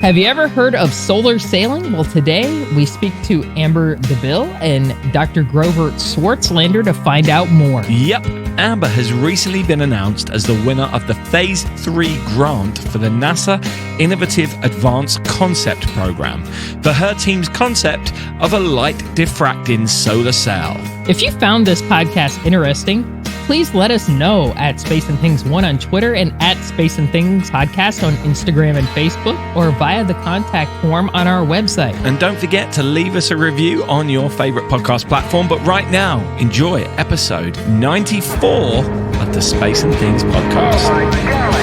Have you ever heard of solar sailing? Well, today we speak to Amber Dubill and Dr. Grover Swartzlander to find out more. Yep, Amber has recently been announced as the winner of the Phase 3 grant for the NASA Innovative Advanced Concept Program for her team's concept of a light diffracting solar sail. If you found this podcast interesting, please let us know at Space and Things 1 on Twitter and at Space and Things Podcast on Instagram and Facebook, or via the contact form on our website. And don't forget to leave us a review on your favorite podcast platform. But right now, enjoy episode 94 of the Space and Things podcast. Oh my God.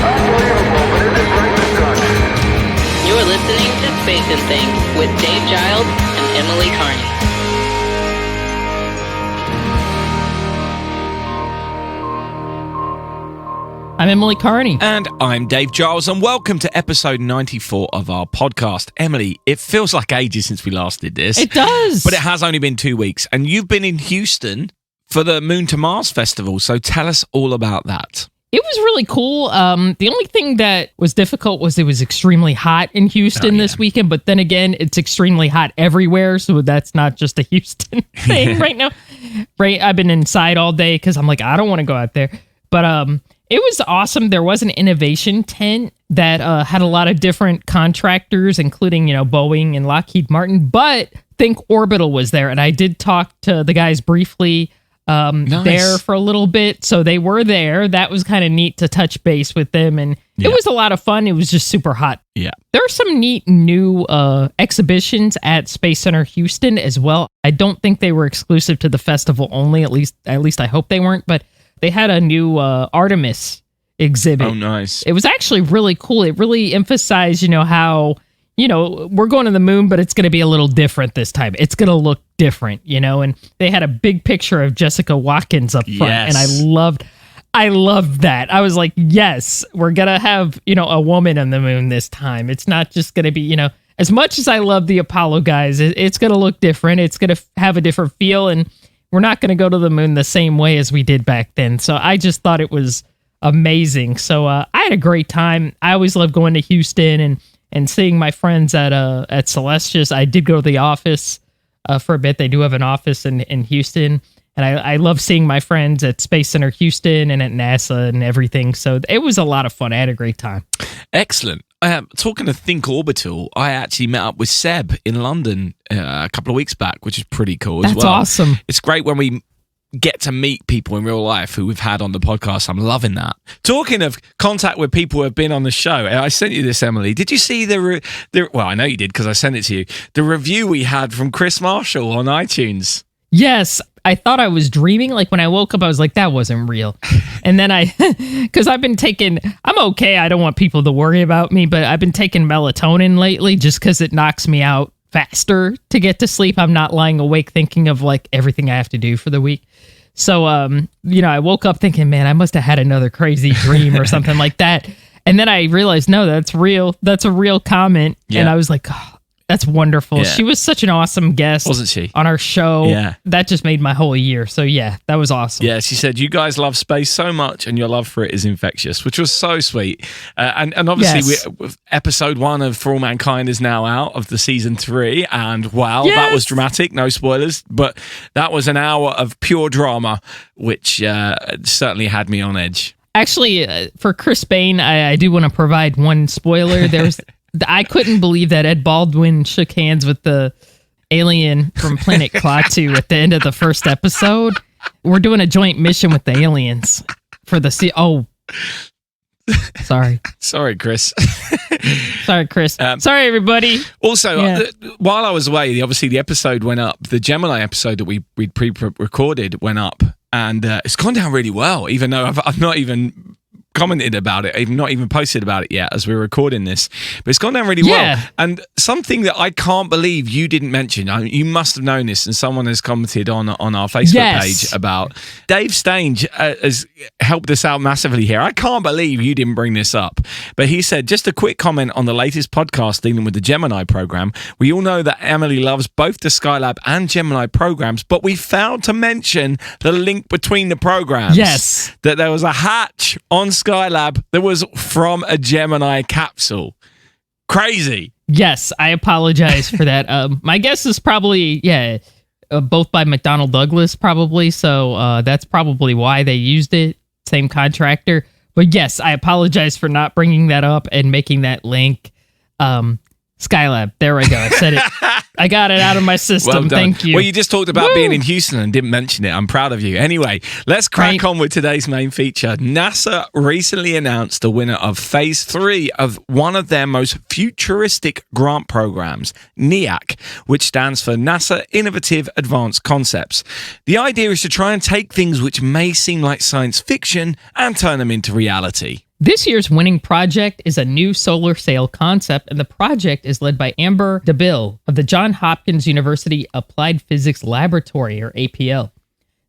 Unbelievable, but it is right to touch. You are listening to Space and Things with Dave Giles and Emily Carney. I'm Emily Carney. And I'm Dave Giles, and welcome to episode 94 of our podcast. Emily, it feels like ages since we last did this. It does. But it has only been 2 weeks, and you've been in Houston for the Moon to Mars Festival, so tell us all about that. It was really cool. The only thing that was difficult was it was extremely hot in Houston this weekend, but then again, it's extremely hot everywhere, so that's not just a Houston thing right now. Right? I've been inside all day because I'm like, I don't want to go out there. But it was awesome. There was an innovation tent that had a lot of different contractors, including, Boeing and Lockheed Martin, but Think Orbital was there, and I did talk to the guys briefly there for a little bit, so they were there. That was kind of neat to touch base with them, and it was a lot of fun. It was just super hot. Yeah. There are some neat new exhibitions at Space Center Houston as well. I don't think they were exclusive to the festival only, at least I hope they weren't, but they had a new Artemis exhibit. Oh, nice. It was actually really cool. It really emphasized, how, we're going to the moon, but it's going to be a little different this time. It's going to look different, and they had a big picture of Jessica Watkins up front. Yes. And I loved that. I was like, yes, we're going to have, a woman on the moon this time. It's not just going to be, as much as I love the Apollo guys, it's going to look different. It's going to have a different feel, and we're not going to go to the moon the same way as we did back then. So I just thought it was amazing. So I had a great time. I always love going to Houston and seeing my friends at Celestius. I did go to the office for a bit. They do have an office in Houston. And I love seeing my friends at Space Center Houston and at NASA and everything. So it was a lot of fun. I had a great time. Excellent. Talking to Think Orbital, I actually met up with Seb in London a couple of weeks back, which is pretty cool as well. That's awesome. It's great when we get to meet people in real life who we've had on the podcast. I'm loving that. Talking of contact with people who have been on the show, I sent you this, Emily. Did you see well, I know you did because I sent it to you, the review we had from Chris Marshall on iTunes? Yes, I thought I was dreaming. Like when I woke up, I was like, that wasn't real. And then because I'm okay. I don't want people to worry about me, but I've been taking melatonin lately just because it knocks me out faster to get to sleep. I'm not lying awake thinking of like everything I have to do for the week. So, I woke up thinking, man, I must have had another crazy dream or something like that. And then I realized, no, that's real. That's a real comment. Yeah. And I was like, oh, that's wonderful. Yeah. She was such an awesome guest. Wasn't she? On our show. Yeah. That just made my whole year. So yeah, that was awesome. Yeah, she said, you guys love space so much and your love for it is infectious, which was so sweet. And obviously, episode 1 of For All Mankind is now out of the season 3. And wow, that was dramatic. No spoilers. But that was an hour of pure drama, which certainly had me on edge. Actually, for Chris Bain, I do want to provide one spoiler. I couldn't believe that Ed Baldwin shook hands with the alien from Planet Klaatu at the end of the first episode. We're doing a joint mission with the aliens for the sorry. Sorry, Chris. Sorry, Chris. Sorry, everybody. Also, while I was away, obviously the episode went up. The Gemini episode that we'd pre-recorded went up, and it's gone down really well, even though I've not even commented about it. I've not even posted about it yet as we're recording this, but it's gone down really well. And something that I can't believe you didn't mention, you must have known this, and someone has commented on our Facebook page about Dave Stange has helped us out massively here. I can't believe you didn't bring this up, but he said, just a quick comment on the latest podcast dealing with the Gemini program. We all know that Emily loves both the Skylab and Gemini programs, but we failed to mention the link between the programs. Yes. That there was a hatch on Skylab that was from a Gemini capsule. Crazy. Yes, I apologize for that. My guess is probably, both by McDonnell Douglas, probably. So that's probably why they used it. Same contractor. But yes, I apologize for not bringing that up and making that link. Skylab. There we go. I said it. I got it out of my system. Well done. Thank you. Well, you just talked about being in Houston and didn't mention it. I'm proud of you. Anyway, let's crack on with today's main feature. NASA recently announced the winner of Phase 3 of one of their most futuristic grant programs, NIAC, which stands for NASA Innovative Advanced Concepts. The idea is to try and take things which may seem like science fiction and turn them into reality. This year's winning project is a new solar sail concept, and the project is led by Amber Dubill of the Johns Hopkins University Applied Physics Laboratory, or APL.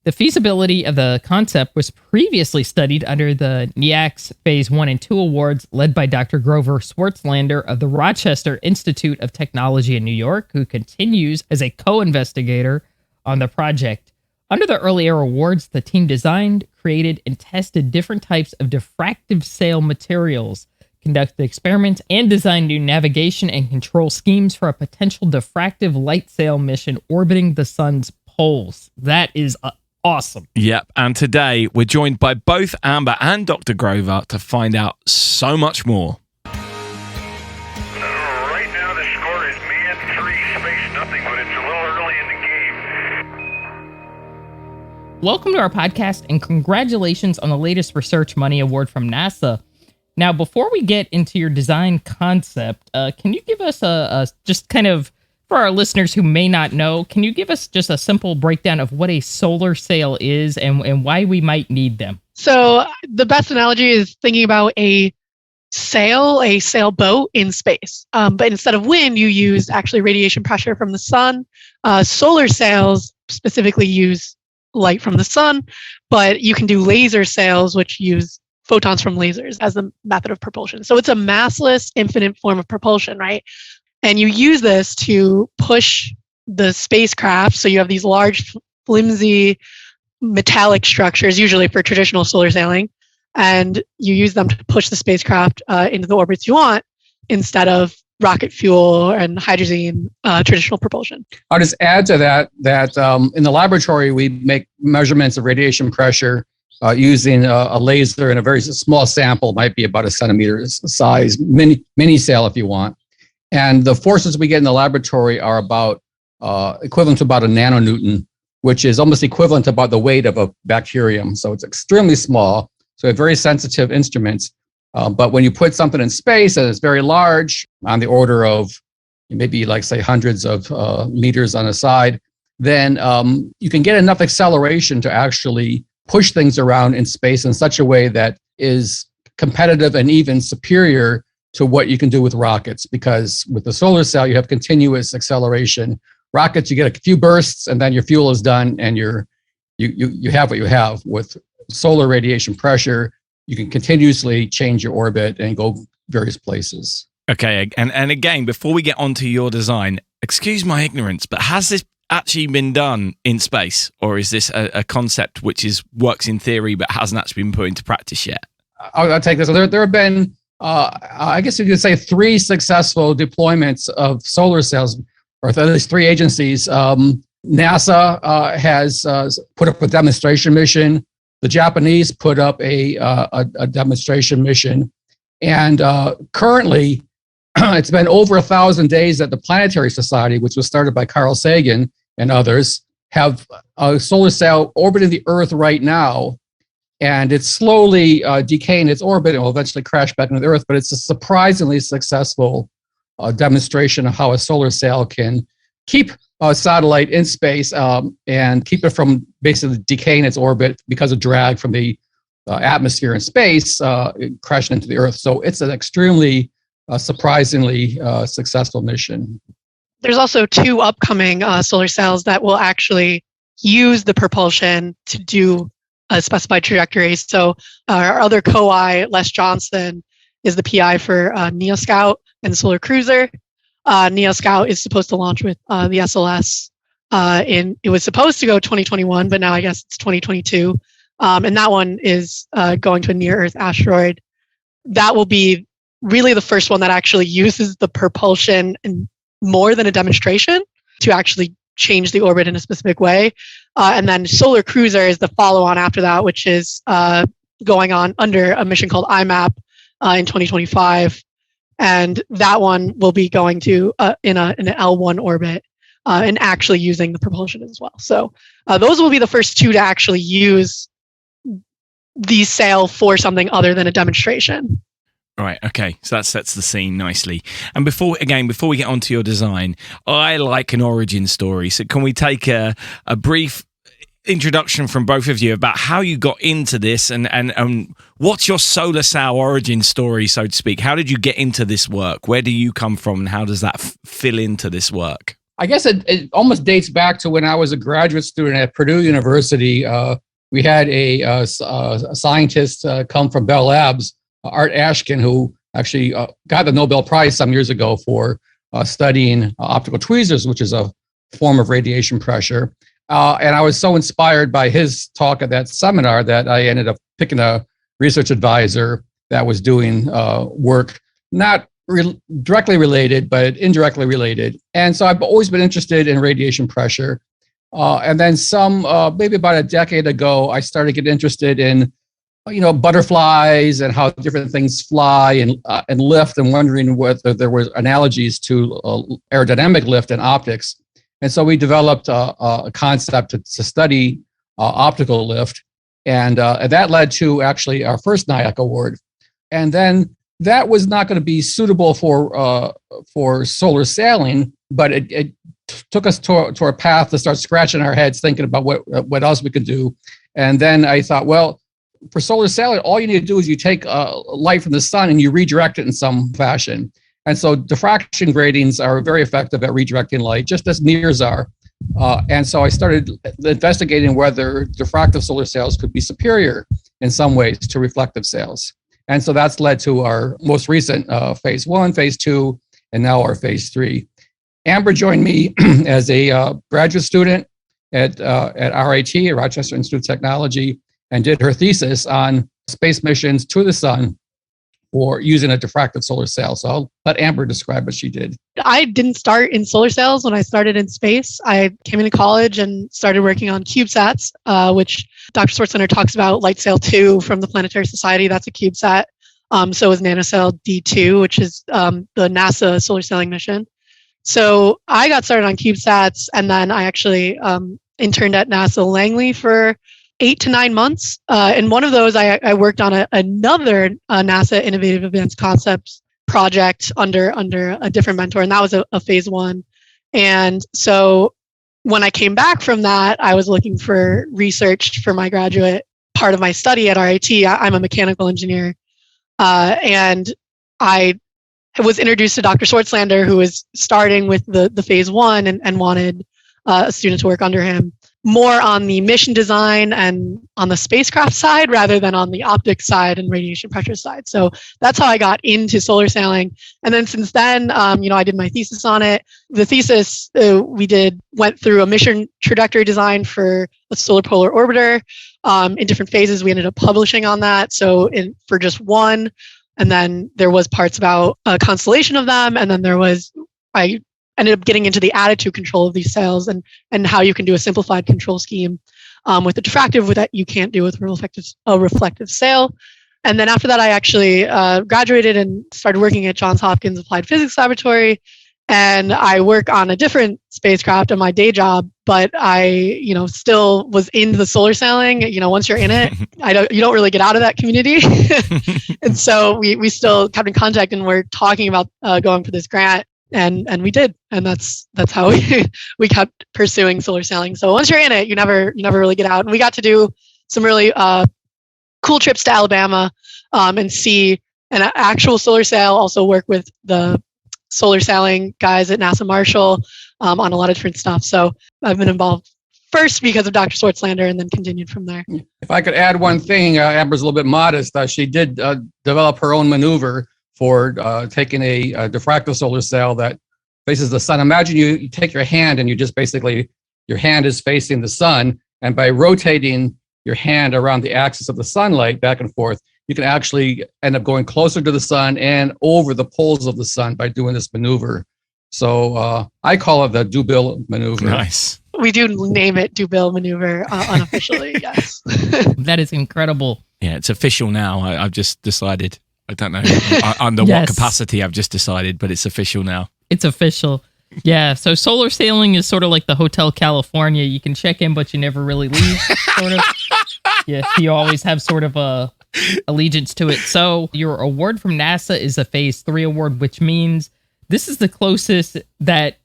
The feasibility of the concept was previously studied under the NIAC's Phase 1 and 2 awards, led by Dr. Grover Swartzlander of the Rochester Institute of Technology in New York, who continues as a co-investigator on the project. Under the earlier awards, the team designed, created, and tested different types of diffractive sail materials, conducted experiments, and designed new navigation and control schemes for a potential diffractive light sail mission orbiting the sun's poles. That is awesome. Yep, and today we're joined by both Amber and Dr. Grover to find out so much more. Right now the score is man 3, space nothing, but it's a little early in the game. Welcome to our podcast, and congratulations on the latest Research Money Award from NASA. Now, before we get into your design concept, can you give us a just kind of, for our listeners who may not know, can you give us just a simple breakdown of what a solar sail is and why we might need them? So the best analogy is thinking about a sailboat in space. But instead of wind, you use actually radiation pressure from the sun. Solar sails specifically use light from the sun, but you can do laser sails, which use photons from lasers as the method of propulsion. So it's a massless, infinite form of propulsion, right? And you use this to push the spacecraft. So you have these large, flimsy, metallic structures, usually for traditional solar sailing, and you use them to push the spacecraft into the orbits you want instead of rocket fuel and hydrogen traditional propulsion. I'll just add to that in the laboratory, we make measurements of radiation pressure using a laser in a very small sample, might be about a centimeter size, mini sail if you want. And the forces we get in the laboratory are about equivalent to about a nanonewton, which is almost equivalent to about the weight of a bacterium. So it's extremely small. So we have very sensitive instruments. But when you put something in space and it's very large, on the order of maybe like say hundreds of meters on a side, then you can get enough acceleration to actually push things around in space in such a way that is competitive and even superior to what you can do with rockets. Because with the solar cell, you have continuous acceleration. Rockets, you get a few bursts and then your fuel is done and you have what you have. With solar radiation pressure, you can continuously change your orbit and go various places. Okay, and again, before we get onto your design, excuse my ignorance, but has this actually been done in space, or is this a concept which works in theory but hasn't actually been put into practice yet? I'll take this. There have been, I guess you could say, 3 successful deployments of solar cells, or at least 3 agencies. NASA has put up a demonstration mission. The Japanese put up a demonstration mission, and currently, it's been over 1,000 days that the Planetary Society, which was started by Carl Sagan and others, have a solar cell orbiting the Earth right now, and it's slowly decaying its orbit and will eventually crash back into the Earth. But it's a surprisingly successful demonstration of how a solar cell can keep a satellite in space and keep it from basically decaying its orbit because of drag from the atmosphere in space, crashing into the Earth. So it's an extremely surprisingly successful mission. There's also 2 upcoming solar cells that will actually use the propulsion to do a specified trajectory. So our other co-I, Les Johnson, is the PI for Neo Scout and the Solar Cruiser. Neo Scout is supposed to launch with the SLS. It was supposed to go 2021, but now I guess it's 2022. And that one is going to a near-Earth asteroid. That will be really the first one that actually uses the propulsion and more than a demonstration to actually change the orbit in a specific way. And then Solar Cruiser is the follow-on after that, which is going on under a mission called IMAP in 2025. And that one will be going to in an L1 orbit and actually using the propulsion as well. So those will be the first two to actually use the sail for something other than a demonstration. Right, okay, so that sets the scene nicely. And before we get onto your design, I like an origin story. So can we take a brief introduction from both of you about how you got into this and what's your solar sail origin story, so to speak? How did you get into this work? Where do you come from, and how does that fill into this work? I guess it almost dates back to when I was a graduate student at Purdue University. We had a scientist come from Bell Labs, Art Ashkin, who actually got the Nobel Prize some years ago for studying optical tweezers, which is a form of radiation pressure. And I was so inspired by his talk at that seminar that I ended up picking a research advisor that was doing work not directly related, but indirectly related. And so I've always been interested in radiation pressure. And then maybe about a decade ago, I started getting interested in butterflies and how different things fly and lift, and wondering whether there were analogies to aerodynamic lift and optics. And so we developed a concept to study optical lift, and that led to actually our first NIAC award. And then that was not going to be suitable for solar sailing, but it took us to a path to start scratching our heads, thinking about what else we could do. And then I thought, well, for solar sailing, all you need to do is you take light from the sun and you redirect it in some fashion. And so diffraction gratings are very effective at redirecting light, just as NIRS are. And so I started investigating whether diffractive solar sails could be superior in some ways to reflective sails. And so that's led to our most recent phase 1, phase 2, and now our phase 3. Amber joined me as a graduate student at RIT, Rochester Institute of Technology, and did her thesis on space missions to the sun for using a diffractive solar sail. So I'll let Amber describe what she did. I didn't start in solar sails when I started in space. I came into college and started working on CubeSats, which Dr. Swartzlander talks about. LightSail 2 from the Planetary Society, that's a CubeSat. So is NanoSail D2, which is the NASA solar sailing mission. So I got started on CubeSats, and then I actually interned at NASA Langley for 8 to 9 months. And one of those, I worked on another NASA Innovative Advanced Concepts project under a different mentor, and that was a phase 1. And so when I came back from that, I was looking for research for my graduate part of my study at RIT. I'm a mechanical engineer. And I was introduced to Dr. Swartzlander, who was starting with the phase 1 and wanted a student to work under him, more on the mission design and on the spacecraft side rather than on the optics side and radiation pressure side. So that's how I got into solar sailing. And then since then, I did my thesis on it. The thesis went through a mission trajectory design for a solar polar orbiter in different phases. We ended up publishing on that. So for just one, and then there was parts about a constellation of them. And then I ended up getting into the attitude control of these sails and how you can do a simplified control scheme with the diffractive that you can't do with a reflective sail. And then after that, I actually graduated and started working at Johns Hopkins Applied Physics Laboratory. And I work on a different spacecraft in my day job, but I, still was into the solar sailing. Once you're in it, you don't really get out of that community. And so we still kept in contact and we're talking about going for this grant. And we did, and that's how we kept pursuing solar sailing. So once you're in it, you never really get out. And we got to do some really cool trips to Alabama and see an actual solar sail. Also work with the solar sailing guys at NASA Marshall on a lot of different stuff. So I've been involved first because of Dr. Swartzlander, and then continued from there. If I could add one thing, Amber's a little bit modest. She did develop her own maneuver for taking a diffractive solar sail that faces the sun. Imagine you take your hand and you just basically, your hand is facing the sun, and by rotating your hand around the axis of the sunlight back and forth, you can actually end up going closer to the sun and over the poles of the sun by doing this maneuver. So I call it the Dubill maneuver. Nice. We do name it Dubill maneuver unofficially, yes. That is incredible. Yeah, it's official now. I've just decided. I don't know under Yes. what capacity I've just decided, but it's official now. It's official. Yeah, so solar sailing is sort of like the Hotel California. You can check in, but you never really leave, sort of. Yeah, you always have sort of a allegiance to it. So your award from NASA is a Phase 3 award, which means this is the closest that,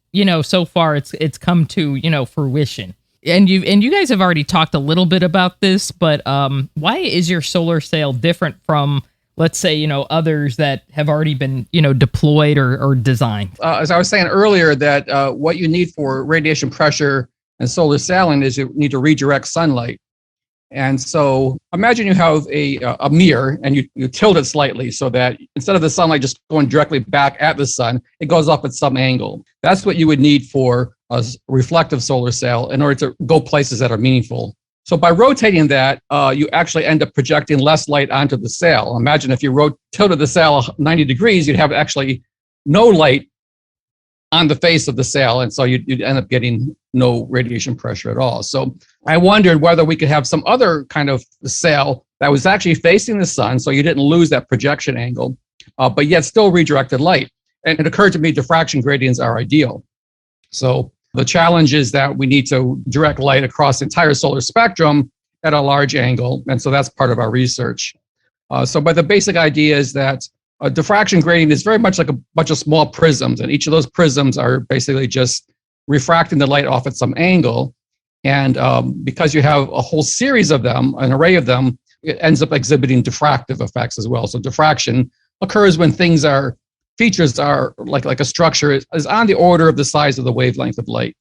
so far it's come to, fruition. And you guys have already talked a little bit about this, but why is your solar sail different from, let's say, others that have already been, deployed or designed? As I was saying earlier, that what you need for radiation pressure and solar sailing is you need to redirect sunlight. And so imagine you have a mirror and you tilt it slightly so that instead of the sunlight just going directly back at the sun, it goes up at some angle. That's what you would need for a reflective solar sail in order to go places that are meaningful. So by rotating that, you actually end up projecting less light onto the sail. Imagine if you tilted the sail 90 degrees, you'd have actually no light on the face of the sail. And so you'd end up getting no radiation pressure at all. So I wondered whether we could have some other kind of sail that was actually facing the sun, so you didn't lose that projection angle, but yet still redirected light. And it occurred to me diffraction gradients are ideal. So the challenge is that we need to direct light across the entire solar spectrum at a large angle. And so that's part of our research. But the basic idea is that a diffraction gradient is very much like a bunch of small prisms, and each of those prisms are basically just refracting the light off at some angle. And because you have a whole series of them, an array of them, it ends up exhibiting diffractive effects as well. So diffraction occurs when features are like a structure is on the order of the size of the wavelength of light.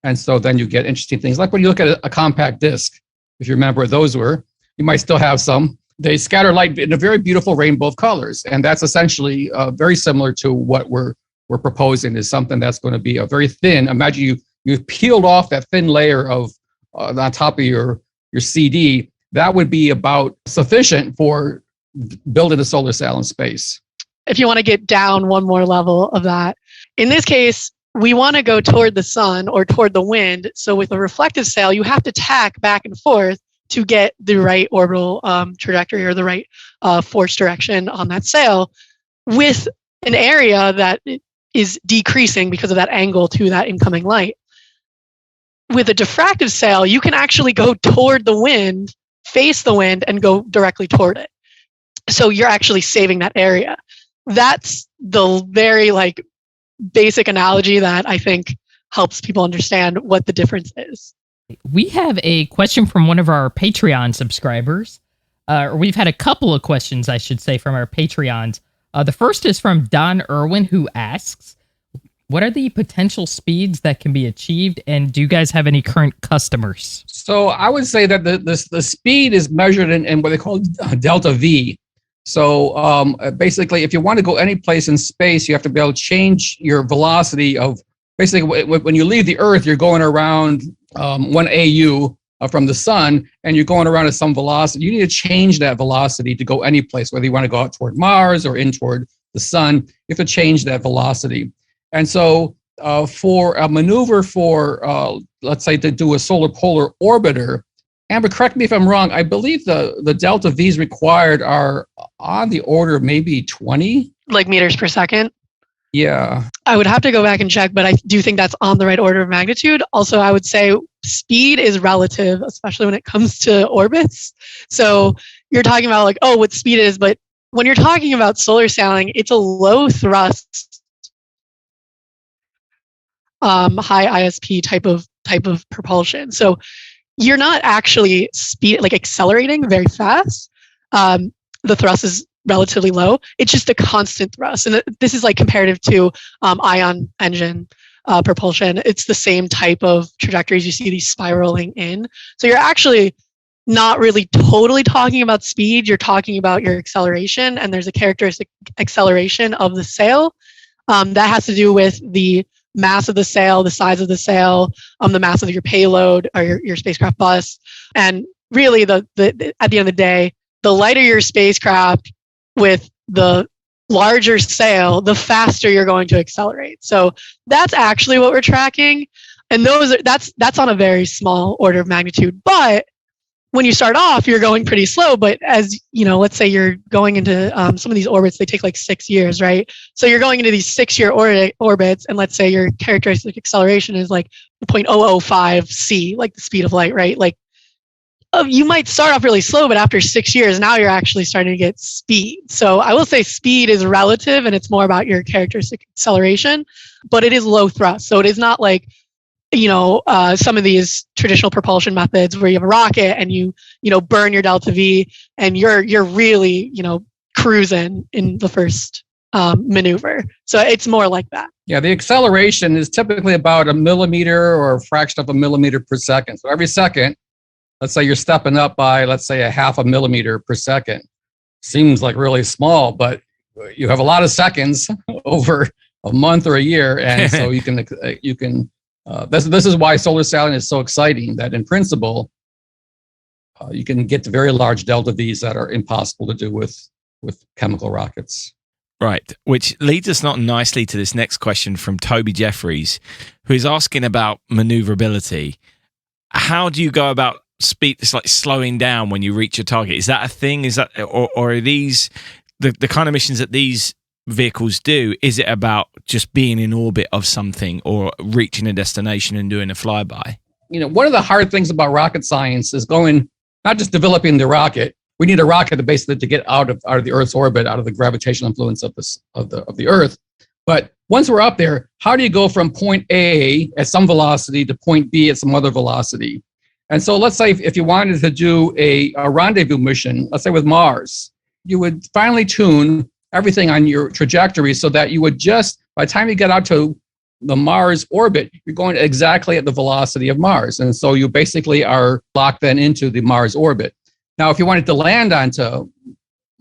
And so then you get interesting things. Like when you look at a compact disc, if you remember what those were, you might still have some. They scatter light in a very beautiful rainbow of colors. And that's essentially very similar to what we're proposing, is something that's going to be a very thin. Imagine you've peeled off that thin layer of on top of your CD. That would be about sufficient for building a solar sail in space. If you want to get down one more level of that, in this case, we want to go toward the sun or toward the wind. So with a reflective sail, you have to tack back and forth to get the right orbital trajectory or the right force direction on that sail with an area that is decreasing because of that angle to that incoming light. With a diffractive sail, you can actually go toward the wind, face the wind, and go directly toward it. So you're actually saving that area. That's the very basic analogy that I think helps people understand what the difference is. We have a question from one of our Patreon subscribers. We've had a couple of questions, I should say, from our Patreons. The first is from Don Irwin, who asks, what are the potential speeds that can be achieved, and do you guys have any current customers? So I would say that the speed is measured in what they call delta V. So basically, if you want to go any place in space, you have to be able to change your velocity of, basically, when you leave the Earth, you're going around 1 AU from the sun, and you're going around at some velocity. You need to change that velocity to go any place, whether you want to go out toward Mars or in toward the sun. You have to change that velocity. And so for a maneuver for, let's say, to do a solar polar orbiter, Amber, correct me if I'm wrong, I believe the delta V's required are on the order of maybe 20? Like meters per second? Yeah. I would have to go back and check, but I do think that's on the right order of magnitude. Also, I would say speed is relative, especially when it comes to orbits. So you're talking about what speed is, but when you're talking about solar sailing, it's a low thrust, high ISP type of propulsion. So you're not actually accelerating very fast. The thrust is relatively low. It's just a constant thrust. And this is comparative to ion engine propulsion. It's the same type of trajectories. You see these spiraling in. So you're actually not really totally talking about speed. You're talking about your acceleration. And there's a characteristic acceleration of the sail that has to do with the mass of the sail, the size of the sail, the mass of your payload or your spacecraft bus. And really the at the end of the day, the lighter your spacecraft with the larger sail, the faster you're going to accelerate. So that's actually what we're tracking. And that's on a very small order of magnitude. But when you start off, you're going pretty slow. But as you know, let's say you're going into some of these orbits, they take like 6 years, right? So you're going into these 6-year orbits, and let's say your characteristic acceleration is like 0.005 c, like the speed of light, right? Like you might start off really slow, but after 6 years, now you're actually starting to get speed. So I will say speed is relative, and it's more about your characteristic acceleration, but it is low thrust. So it is not like, some of these traditional propulsion methods where you have a rocket and you burn your delta V and you're really, cruising in the first maneuver. So it's more like that. Yeah, the acceleration is typically about a millimeter or a fraction of a millimeter per second. So every second, let's say you're stepping up by, let's say, a half a millimeter per second. Seems like really small, but you have a lot of seconds over a month or a year, and so you can. This is why solar sailing is so exciting. That in principle, you can get to very large delta V's that are impossible to do with chemical rockets. Right, which leads us not nicely to this next question from Toby Jeffries, who is asking about maneuverability. How do you go about speed? It's like slowing down when you reach your target. Is that a thing? Is that or are these the kind of missions that these vehicles do? Is it about just being in orbit of something or reaching a destination and doing a flyby? One of the hard things about rocket science is not just developing the rocket. We need a rocket basically to get out of the Earth's orbit, out of the gravitational influence of the Earth. But once we're up there, how do you go from point A at some velocity to point B at some other velocity? And so let's say if you wanted to do a rendezvous mission, let's say with Mars, you would finely tune everything on your trajectory so that you would just, by the time you get out to the Mars orbit, you're going exactly at the velocity of Mars. And so you basically are locked then into the Mars orbit. Now, if you wanted to land onto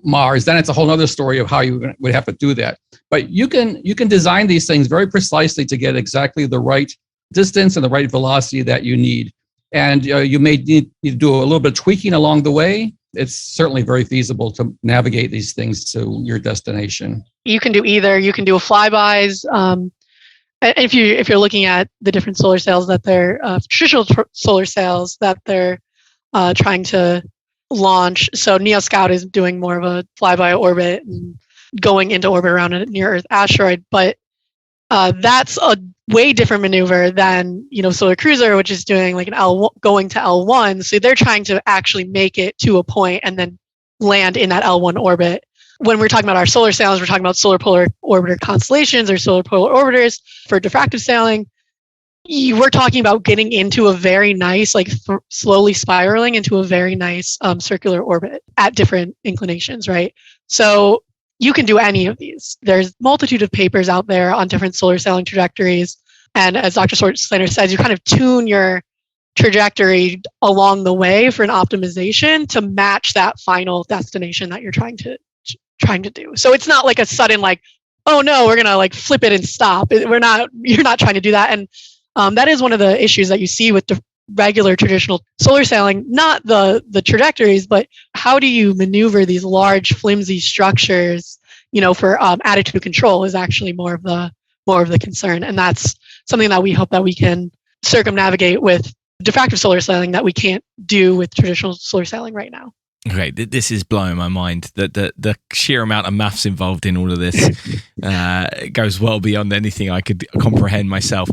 Mars, then it's a whole other story of how you would have to do that. But you can design these things very precisely to get exactly the right distance and the right velocity that you need. And you may need to do a little bit of tweaking along the way. It's certainly very feasible to navigate these things to your destination. You can do either. You can do a flybys. If you're looking at the different solar sails that they're traditional solar sails that they're trying to launch. So Neo Scout is doing more of a flyby orbit and going into orbit around a near Earth asteroid, but that's a way different maneuver than Solar Cruiser, which is doing like going to L1. So they're trying to actually make it to a point and then land in that L1 orbit. When we're talking about our solar sails, we're talking about solar polar orbiter constellations or solar polar orbiters for diffractive sailing. We're talking about getting into a very nice, slowly spiraling into a very nice circular orbit at different inclinations, right? So you can do any of these. There's multitude of papers out there on different solar sailing trajectories. And as Dr. Swartzlander says, you kind of tune your trajectory along the way for an optimization to match that final destination that you're trying to do. So it's not like a sudden oh no, we're gonna flip it and stop. You're not trying to do that. And that is one of the issues that you see with the regular traditional solar sailing, not the trajectories, but how do you maneuver these large flimsy structures, for attitude control is actually more of the concern. And that's something that we hope that we can circumnavigate with diffractive solar sailing that we can't do with traditional solar sailing right now. Okay, this is blowing my mind. The sheer amount of maths involved in all of this goes well beyond anything I could comprehend myself.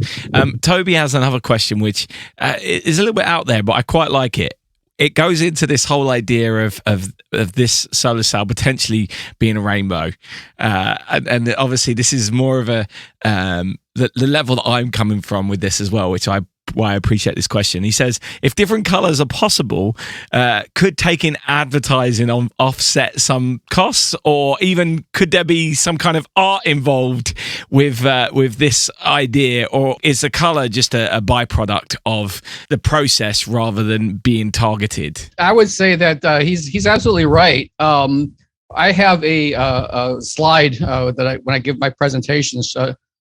Toby has another question, which is a little bit out there, but I quite like it. It goes into this whole idea of this solar sail potentially being a rainbow, and obviously this is more of a the level that I'm coming from with this as well, why I appreciate this question. He says, if different colors are possible, could taking advertising offset some costs, or even could there be some kind of art involved with this idea, or is the color just a byproduct of the process rather than being targeted? I would say that he's absolutely right. I have a slide that when I give my presentations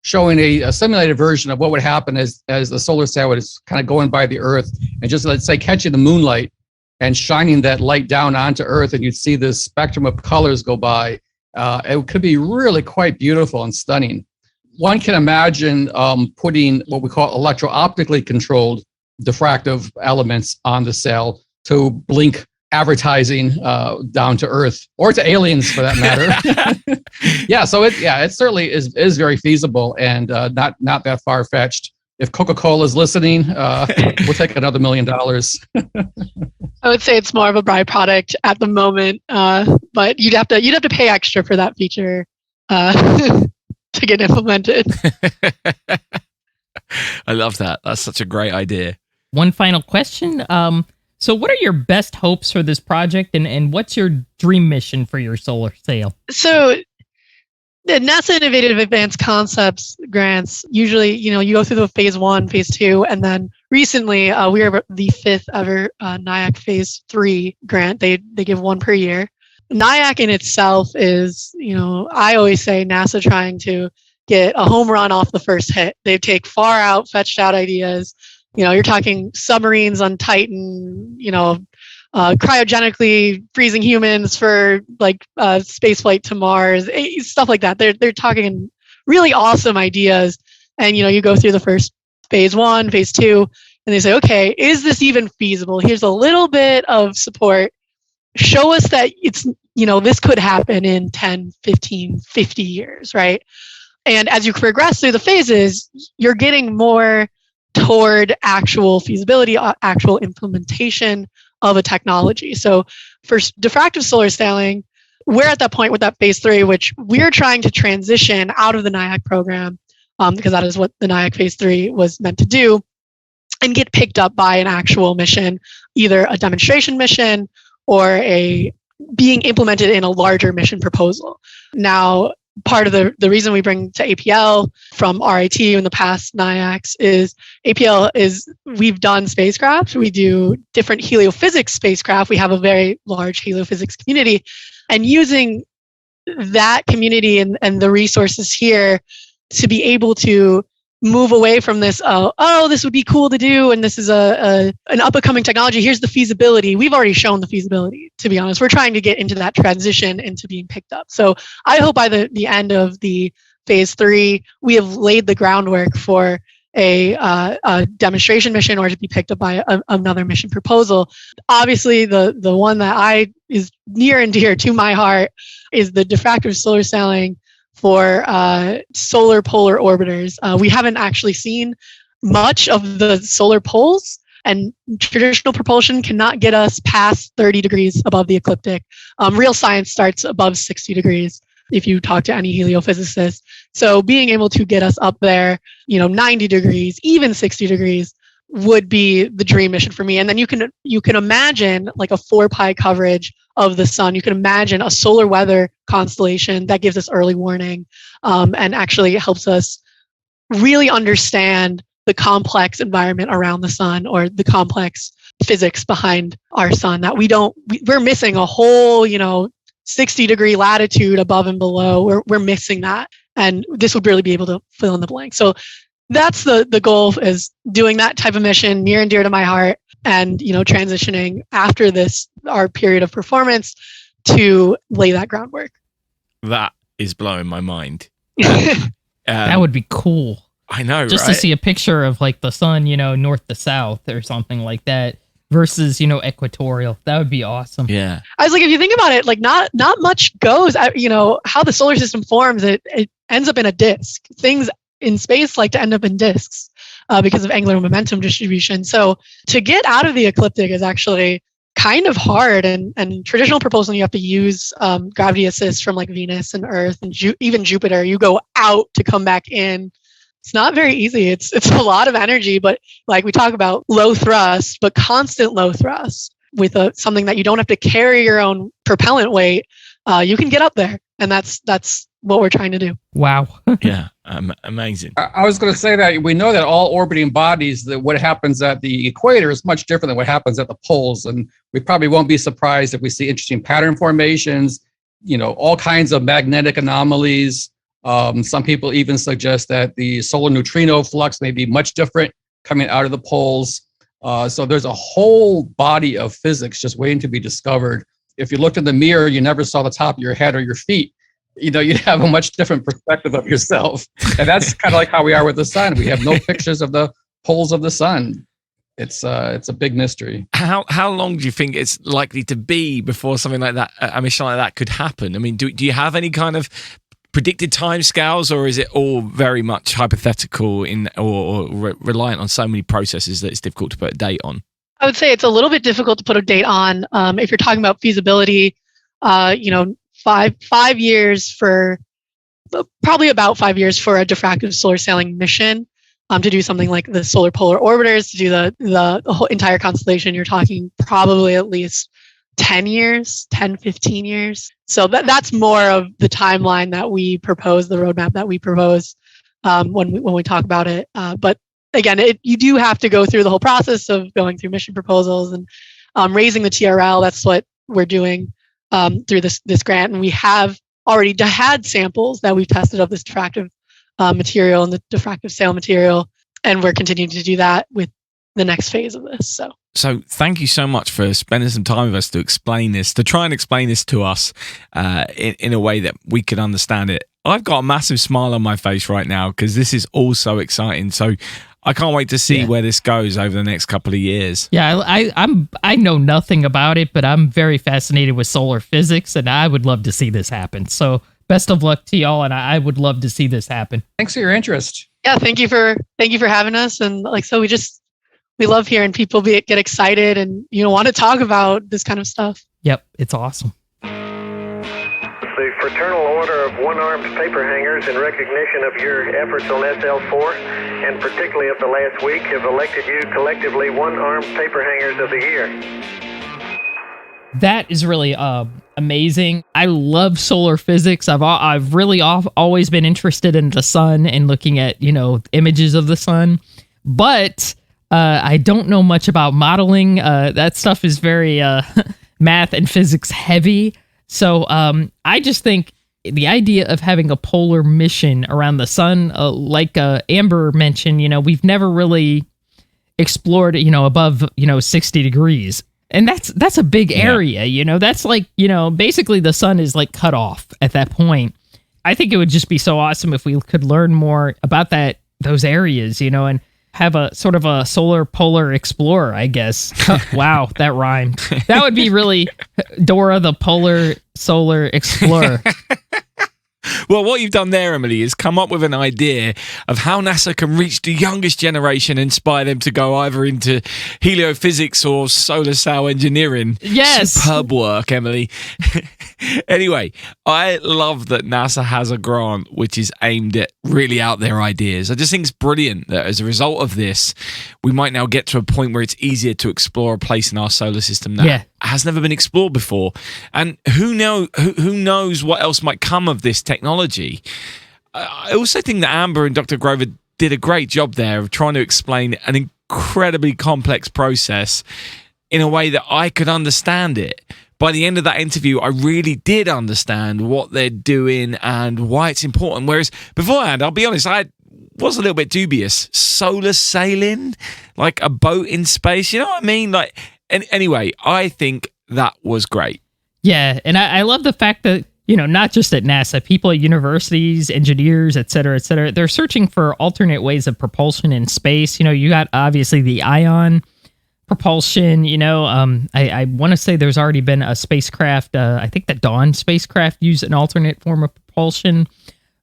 showing a simulated version of what would happen as the solar sail is kind of going by the Earth and just, let's say, catching the moonlight. and shining that light down onto Earth, and you'd see this spectrum of colors go by. It could be really quite beautiful and stunning. One can imagine putting what we call electro-optically controlled diffractive elements on the cell to blink advertising down to Earth, or to aliens for that matter. Yeah, so it certainly is very feasible, and not that far-fetched. If Coca-Cola is listening, we'll take another $1 million. I would say it's more of a byproduct at the moment, but you'd have to pay extra for that feature to get implemented. I love that. That's such a great idea. One final question. So what are your best hopes for this project, and what's your dream mission for your solar sail? So the NASA Innovative Advanced Concepts grants, usually, you go through the phase 1, phase 2, and then recently we are the 5th ever NIAC phase 3 grant. They give one per year. NIAC in itself is, I always say NASA trying to get a home run off the first hit. They take far out, fetched out ideas. You're talking submarines on Titan, cryogenically freezing humans for space flight to Mars, stuff like that. They're talking really awesome ideas. And, you go through the first phase 1, phase 2, and they say, okay, is this even feasible? Here's a little bit of support. Show us that it's, this could happen in 10, 15, 50 years, right? And as you progress through the phases, you're getting more toward actual feasibility, actual implementation of a technology. So for diffractive solar sailing, we're at that point with that phase 3, which we're trying to transition out of the NIAC program, because that is what the NIAC phase 3 was meant to do, and get picked up by an actual mission, either a demonstration mission or being implemented in a larger mission proposal. Now, part of the reason we bring to APL from RIT in the past NIACs is we've done spacecraft, we do different heliophysics spacecraft, we have a very large heliophysics community, and using that community and the resources here to be able to move away from this, this would be cool to do, and this is an up-and-coming technology, here's the feasibility. We've already shown the feasibility, to be honest. We're trying to get into that transition into being picked up. So I hope by the end of the phase 3, we have laid the groundwork for a demonstration mission or to be picked up by another mission proposal. Obviously, the one that is near and dear to my heart is the diffractive solar sailing for solar polar orbiters. We haven't actually seen much of the solar poles, and traditional propulsion cannot get us past 30 degrees above the ecliptic. Real science starts above 60 degrees if you talk to any heliophysicist. So being able to get us up there, 90 degrees, even 60 degrees would be the dream mission for me. And then you can imagine like a 4-pi coverage of the sun. You can imagine a solar weather constellation that gives us early warning, and actually helps us really understand the complex environment around the sun, or the complex physics behind our sun that we're missing a whole, 60-degree latitude above and below. We're missing that. And this would really be able to fill in the blank. So that's the goal, is doing that type of mission, near and dear to my heart, and transitioning after our period of performance to lay that groundwork. That is blowing my mind. That would be cool. I know, just right? To see a picture of like the sun, north to south or something like that versus, equatorial. That would be awesome. Yeah. I was like, if you think about it, like not much goes, how the solar system forms, it ends up in a disk. Things in space like to end up in disks because of angular momentum distribution. So to get out of the ecliptic is actually kind of hard, and traditional propulsion, you have to use gravity assist from like Venus and Earth and even Jupiter. You go out to come back in. It's not very easy. It's a lot of energy, but like we talk about low thrust, but constant low thrust with something that you don't have to carry your own propellant weight, you can get up there, and that's what we're trying to do. Wow. Yeah, amazing. I was going to say that we know that all orbiting bodies, that what happens at the equator is much different than what happens at the poles, and we probably won't be surprised if we see interesting pattern formations, all kinds of magnetic anomalies. Some people even suggest that the solar neutrino flux may be much different coming out of the poles. So there's a whole body of physics just waiting to be discovered. If you looked in the mirror, you never saw the top of your head or your feet. You'd have a much different perspective of yourself. And that's kind of like how we are with the sun. We have no pictures of the poles of the sun. It's a big mystery. How long do you think it's likely to be before something like that, a mission like that, could happen? I mean, do you have any kind of predicted timescales, or is it all very much hypothetical or reliant on so many processes that it's difficult to put a date on? I would say it's a little bit difficult to put a date on. If you're talking about feasibility, 5 years for probably about 5 years for a diffractive solar sailing mission. To do something like the solar polar orbiters, to do the whole entire constellation, you're talking probably at least 10 years, 10, 15 years. So that's more of the timeline that we propose, the roadmap that we propose when we talk about it. But again, you do have to go through the whole process of going through mission proposals and raising the TRL. That's what we're doing through this grant. And we have already had samples that we've tested of this diffractive material and the diffractive sail material, and we're continuing to do that with the next phase of this. So thank you so much for spending some time with us to try and explain this to us in a way that we could understand it. I've got a massive smile on my face right now because this is all so exciting. So I can't wait to see where this goes over the next couple of years. Yeah, I know nothing about it, but I'm very fascinated with solar physics, and I would love to see this happen. So best of luck to y'all, and I would love to see this happen. Thanks for your interest. Yeah, thank you for having us. And we love hearing people get excited and want to talk about this kind of stuff. Yep, it's awesome. The Fraternal Order of One-Armed Paper Hangers, in recognition of your efforts on SL4, and particularly of the last week, have elected you collectively One-Armed Paper Hangers of the Year. That is really amazing. I love solar physics. I've really always been interested in the sun and looking at images of the sun, but I don't know much about modeling. That stuff is very math and physics heavy. So I just think the idea of having a polar mission around the sun, like Amber mentioned, we've never really explored above 60 degrees. And that's a big area, that's like, basically the sun is like cut off at that point. I think it would just be so awesome if we could learn more about those areas, and have a sort of a solar polar explorer, I guess. Wow, that rhymed. That would be really Dora the Polar Solar Explorer. Well, what you've done there, Emily, is come up with an idea of how NASA can reach the youngest generation and inspire them to go either into heliophysics or solar cell engineering. Yes. Superb work, Emily. Anyway, I love that NASA has a grant which is aimed at really out there ideas. I just think it's brilliant that as a result of this, we might now get to a point where it's easier to explore a place in our solar system that has never been explored before. And who knows what else might come of this technology. I also think that Amber and Dr. Grover did a great job there of trying to explain an incredibly complex process in a way that I could understand it. By the end of that interview, I really did understand what they're doing and why it's important. Whereas beforehand, I'll be honest, I was a little bit dubious. Solar sailing? Like a boat in space? You know what I mean? Anyway, I think that was great. Yeah, and I love the fact that, not just at NASA, people at universities, engineers, et cetera, they're searching for alternate ways of propulsion in space. You got obviously the ion propulsion, I want to say there's already been a spacecraft, I think the Dawn spacecraft used an alternate form of propulsion.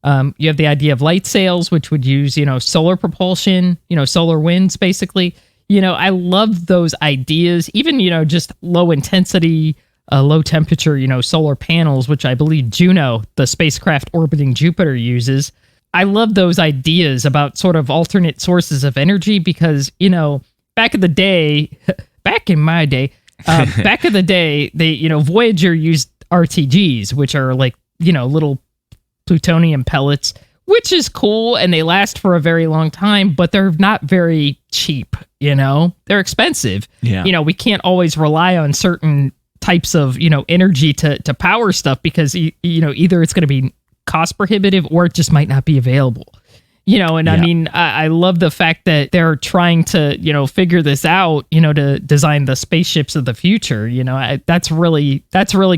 You have the idea of light sails, which would use, solar propulsion, solar winds, basically. I love those ideas, even, just low intensity, low temperature, solar panels, which I believe Juno, the spacecraft orbiting Jupiter, uses. I love those ideas about sort of alternate sources of energy because, back in my day, they, Voyager used RTGs, which are like, little plutonium pellets, which is cool. And they last for a very long time, but they're not very cheap. They're expensive. Yeah. We can't always rely on certain types of, energy to power stuff because, either it's going to be cost prohibitive or it just might not be available. And I mean, I love the fact that they're trying to, figure this out, to design the spaceships of the future. That's really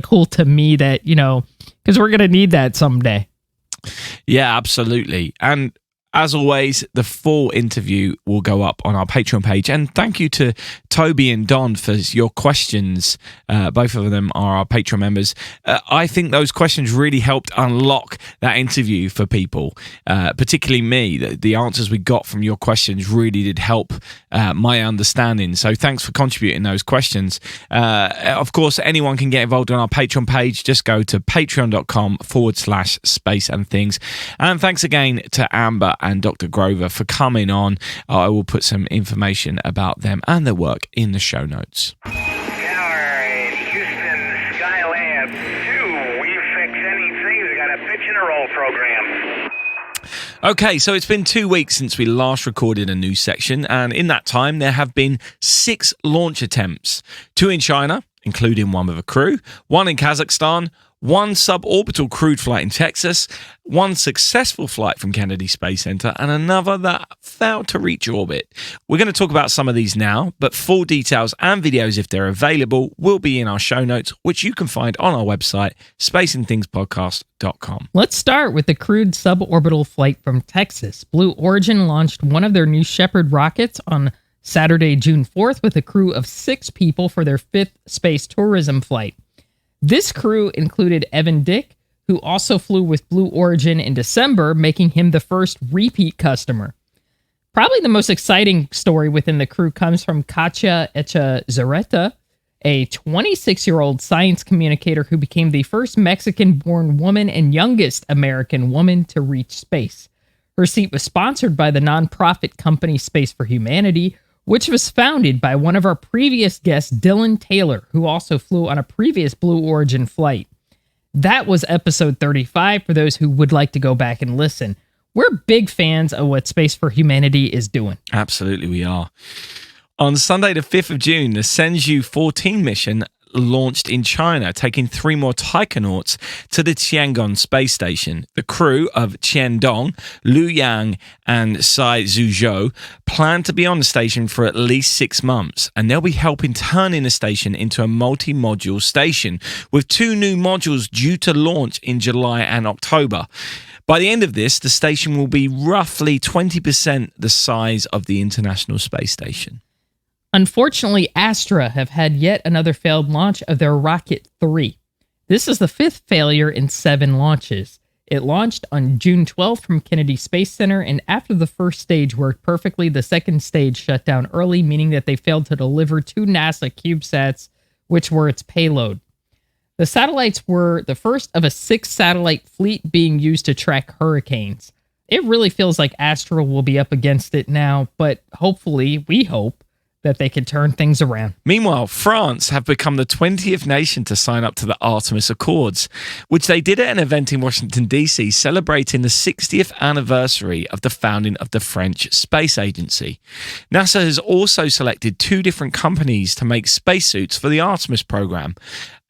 cool to me that, because we're going to need that someday. Yeah, absolutely. And as always, the full interview will go up on our Patreon page. And thank you to Toby and Don for your questions. Both of them are our Patreon members. I think those questions really helped unlock that interview for people, particularly me. The answers we got from your questions really did help my understanding. So thanks for contributing those questions. Of course, anyone can get involved on our Patreon page. Just go to patreon.com/space and things. And thanks again to Amber and Dr. Grover for coming on. I will put some information about them and their work in the show notes. Tower, Houston, Skylab 2. We fix anything. We got a pitch and a roll program. Okay, so it's been 2 weeks since we last recorded a new section, and in that time there have been 6 launch attempts. 2 in China, including one with a crew, 1 in Kazakhstan, 1 suborbital crewed flight in Texas, 1 successful flight from Kennedy Space Center, and another that failed to reach orbit. We're going to talk about some of these now, but full details and videos, if they're available, will be in our show notes, which you can find on our website, spaceandthingspodcast.com. Let's start with the crewed suborbital flight from Texas. Blue Origin launched one of their new Shepard rockets on Saturday, June 4th, with a crew of 6 people for their 5th space tourism flight. This crew included Evan Dick, who also flew with Blue Origin in December, making him the first repeat customer. Probably the most exciting story within the crew comes from Katya Echazarreta, a 26-year-old science communicator who became the first Mexican-born woman and youngest American woman to reach space. Her seat was sponsored by the nonprofit company Space for Humanity, which was founded by one of our previous guests, Dylan Taylor, who also flew on a previous Blue Origin flight. That was episode 35 for those who would like to go back and listen. We're big fans of what Space for Humanity is doing. Absolutely, we are. On Sunday, the 5th of June, the Shenzhou 14 mission launched in China, taking 3 more taikonauts to the Tiangong space station. The crew of Qian Dong, Lu Yang, and Sai Zhuzhou plan to be on the station for at least 6 months, and they'll be helping turning the station into a multi-module station, with 2 new modules due to launch in July and October. By the end of this, the station will be roughly 20% the size of the International Space Station. Unfortunately, Astra have had yet another failed launch of their Rocket 3. This is the 5th failure in 7 launches. It launched on June 12th from Kennedy Space Center, and after the first stage worked perfectly, the second stage shut down early, meaning that they failed to deliver 2 NASA CubeSats, which were its payload. The satellites were the first of a 6-satellite fleet being used to track hurricanes. It really feels like Astra will be up against it now, but hopefully, we hope, that they can turn things around. Meanwhile, France have become the 20th nation to sign up to the Artemis Accords, which they did at an event in Washington, D.C., celebrating the 60th anniversary of the founding of the French Space Agency. NASA has also selected 2 different companies to make spacesuits for the Artemis program.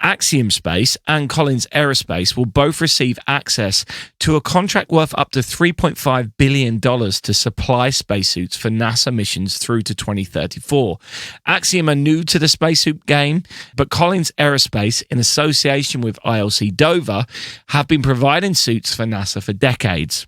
Axiom Space and Collins Aerospace will both receive access to a contract worth up to $3.5 billion to supply spacesuits for NASA missions through to 2034. Axiom are new to the spacesuit game, but Collins Aerospace, in association with ILC Dover, have been providing suits for NASA for decades.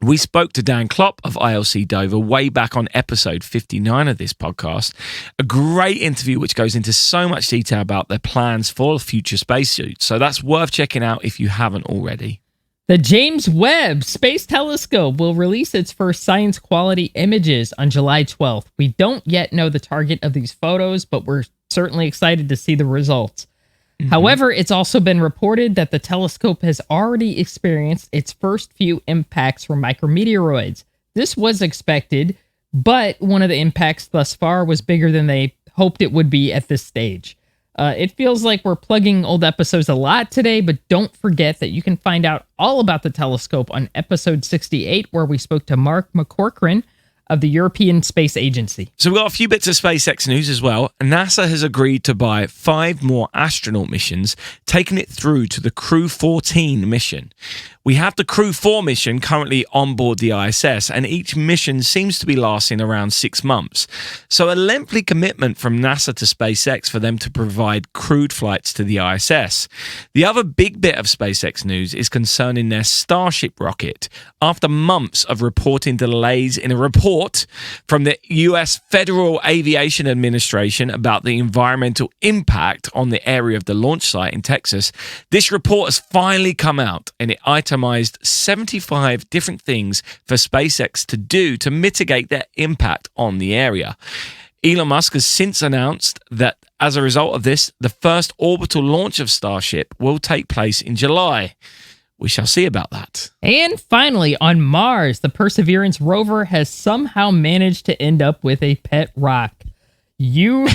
We spoke to Dan Klopp of ILC Dover way back on episode 59 of this podcast. A great interview which goes into so much detail about their plans for future spacesuits. So that's worth checking out if you haven't already. The James Webb Space Telescope will release its first science quality images on July 12th. We don't yet know the target of these photos, but we're certainly excited to see the results. However, it's also been reported that the telescope has already experienced its first few impacts from micrometeoroids. This was expected, but one of the impacts thus far was bigger than they hoped it would be at this stage. It feels like we're plugging old episodes a lot today, but don't forget that you can find out all about the telescope on episode 68, where we spoke to Mark McCorkran of the European Space Agency. So we've got a few bits of SpaceX news as well. NASA has agreed to buy 5 more astronaut missions, taking it through to the Crew 14 mission. We have the Crew 4 mission currently on board the ISS, and each mission seems to be lasting around 6 months. So a lengthy commitment from NASA to SpaceX for them to provide crewed flights to the ISS. The other big bit of SpaceX news is concerning their Starship rocket. After months of reporting delays in a report from the US Federal Aviation Administration about the environmental impact on the area of the launch site in Texas, this report has finally come out, and it itemized 75 different things for SpaceX to do to mitigate their impact on the area. Elon Musk has since announced that as a result of this, the first orbital launch of Starship will take place in July. We shall see about that. And finally, on Mars, the Perseverance rover has somehow managed to end up with a pet rock. You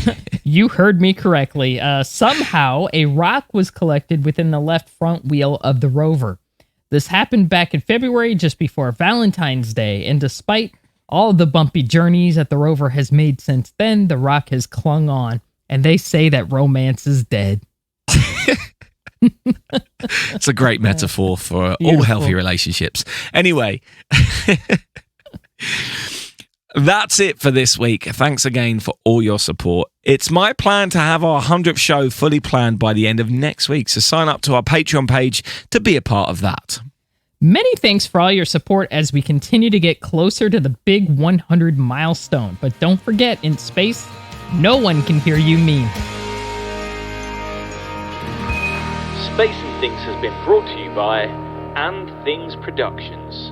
heard me correctly. Somehow, a rock was collected within the left front wheel of the rover. This happened back in February, just before Valentine's Day, and despite all the bumpy journeys that the rover has made since then, the rock has clung on, and they say that romance is dead. It's a great metaphor for all healthy relationships. Anyway, that's it for this week. Thanks again for all your support. It's my plan to have our 100th show fully planned by the end of next week, so sign up to our Patreon page to be a part of that. Many thanks for all your support as we continue to get closer to the big 100 milestone. But don't forget, in space, no one can hear you mean. Space and Things has been brought to you by And Things Productions.